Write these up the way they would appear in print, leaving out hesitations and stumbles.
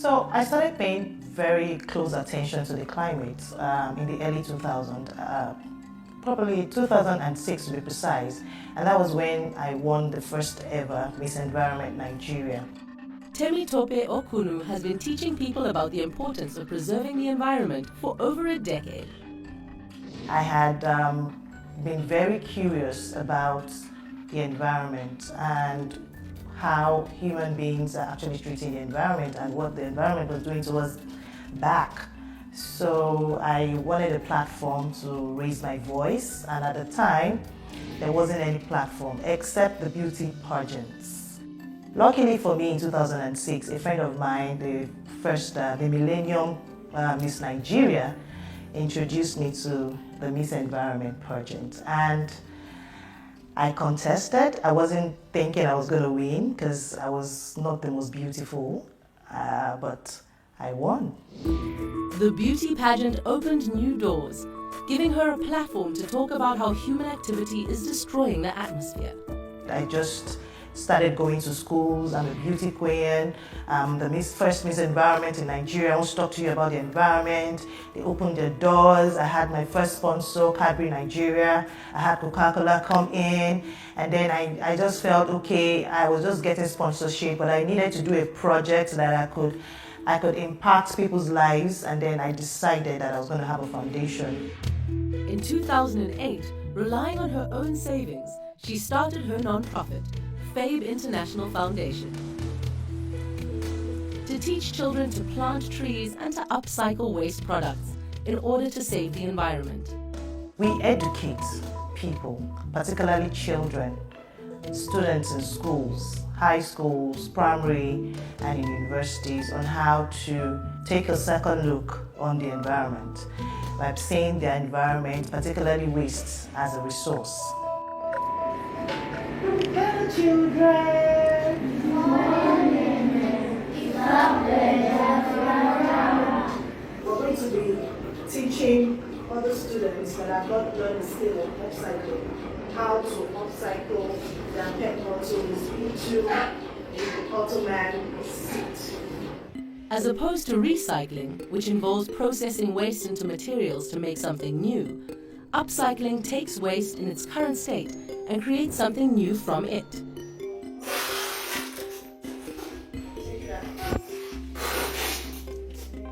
So I started paying very close attention to the climate in the early 2000s, probably 2006 to be precise, and that was when I won the first ever Miss Environment Nigeria. Temitope Okunnu has been teaching people about the importance of preserving the environment for over a decade. I had been very curious about the environment and how human beings are actually treating the environment and what the environment was doing to us back. So I wanted a platform to raise my voice, and at the time there wasn't any platform except the beauty pageants. Luckily for me, in 2006, a friend of mine, the Millennium Miss Nigeria, introduced me to the Miss Environment pageant, and I contested. I wasn't thinking I was going to win because I was not the most beautiful, but I won. The beauty pageant opened new doors, giving her a platform to talk about how human activity is destroying the atmosphere. I just started going to schools. I'm a beauty queen. The first Miss Environment in Nigeria. I want to talk to you about the environment. They opened their doors. I had my first sponsor, Cadbury Nigeria. I had Coca-Cola come in. And then I just felt, okay, I was just getting sponsorship, but I needed to do a project that I could impact people's lives. And then I decided that I was going to have a foundation. In 2008, relying on her own savings, she started her nonprofit, FABE International Foundation, to teach children to plant trees and to upcycle waste products in order to save the environment. We educate people, particularly children, students in schools, high schools, primary, and in universities on how to take a second look on the environment by seeing the environment, particularly waste, as a resource. Hello, children. Good morning. We're going to be teaching other students that have not learned the skill of upcycling, how to upcycle their pet bottles into an Ottoman seat. As opposed to recycling, which involves processing waste into materials to make something new, upcycling takes waste in its current state and creates something new from it.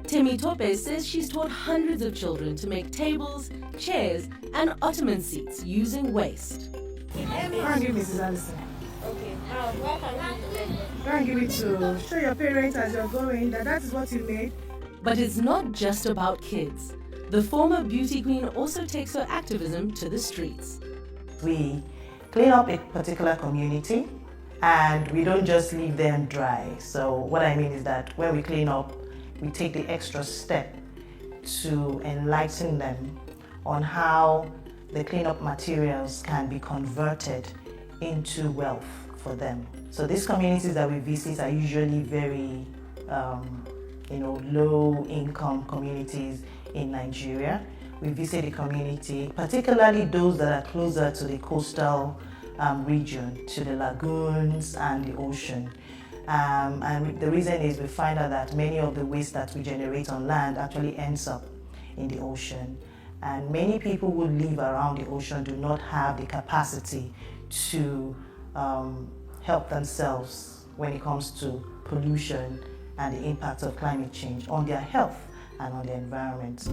Temitope says she's taught hundreds of children to make tables, chairs, and ottoman seats using waste. Go and give Mrs. Allison. Okay. Where can you collect it? Go and give it to show your parents as you're going that is what you made. But it's not just about kids. The former beauty queen also takes her activism to the streets. We clean up a particular community and we don't just leave them dry. So what I mean is that when we clean up, we take the extra step to enlighten them on how the cleanup materials can be converted into wealth for them. So these communities that we visit are usually very low income communities in Nigeria. We visit the community, particularly those that are closer to the coastal region, to the lagoons and the ocean. And the reason is we find out that many of the waste that we generate on land actually ends up in the ocean. And many people who live around the ocean do not have the capacity to help themselves when it comes to pollution and the impact of climate change on their health and on the environment.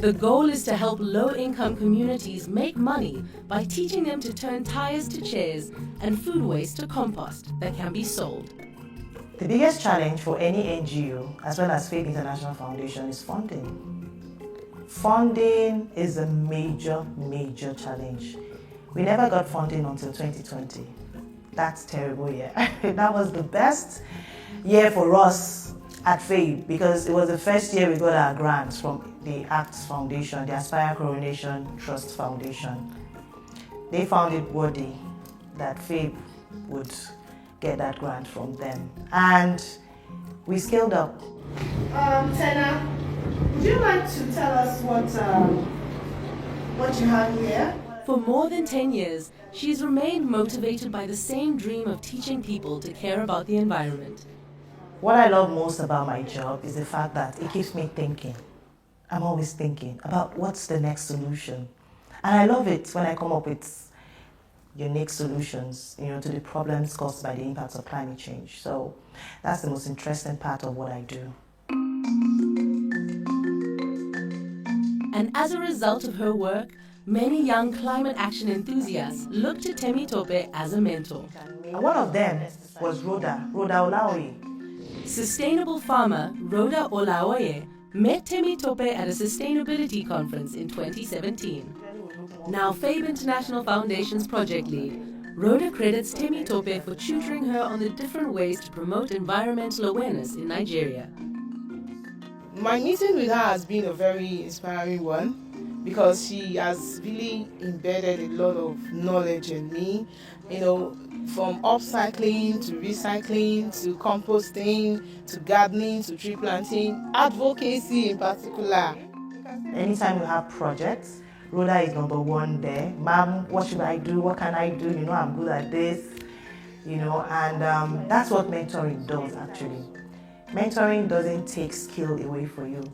The goal is to help low-income communities make money by teaching them to turn tires to chairs and food waste to compost that can be sold. The biggest challenge for any NGO, as well as FABE International Foundation, is funding. Funding is a major, major challenge. We never got funding until 2020. That's terrible year. That was the best year for us at FABE because it was the first year we got our grants from the ACTS Foundation, the Aspire Coronation Trust Foundation. They found it worthy that FABE would get that grant from them. And we scaled up. Tena, would you like to tell us what you have here? For more than 10 years, she's remained motivated by the same dream of teaching people to care about the environment. What I love most about my job is the fact that it keeps me thinking. I'm always thinking about what's the next solution. And I love it when I come up with unique solutions, to the problems caused by the impacts of climate change. So that's the most interesting part of what I do. And as a result of her work, many young climate action enthusiasts look to Temitope as a mentor. And one of them was Rhoda Olaoye. Sustainable farmer Rhoda Olaoye met Temitope at a sustainability conference in 2017. Now FABE International Foundation's project lead, Rhoda credits Temitope for tutoring her on the different ways to promote environmental awareness in Nigeria. My meeting with her has been a very inspiring one because she has really embedded a lot of knowledge in me, from upcycling to recycling to composting to gardening to tree planting, advocacy in particular. Anytime we have projects, Rhoda is number one there. Mom, what should I do? What can I do? I'm good at this. And that's what mentoring does actually. Mentoring doesn't take skill away from you.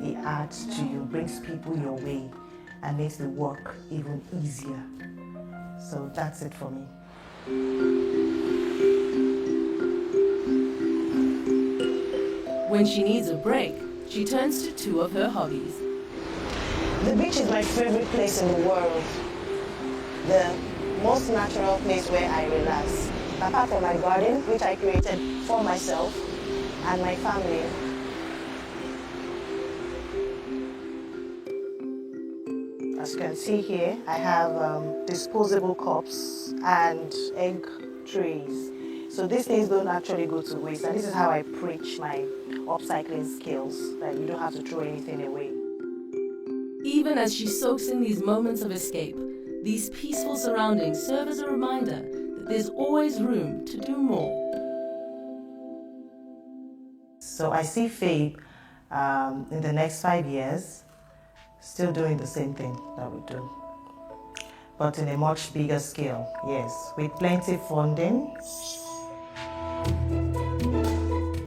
It adds to you, brings people your way, and makes the work even easier. So that's it for me. When she needs a break, she turns to two of her hobbies. The beach is my favorite place in the world. The most natural place where I relax. Apart from my garden, which I created for myself and my family. As you can see here, I have disposable cups and egg trays. So these things don't actually go to waste, and this is how I preach my upcycling skills, that you don't have to throw anything away. Even as she soaks in these moments of escape, these peaceful surroundings serve as a reminder that there's always room to do more. So I see FABE in the next 5 years still doing the same thing that we do, but in a much bigger scale, yes, with plenty funding,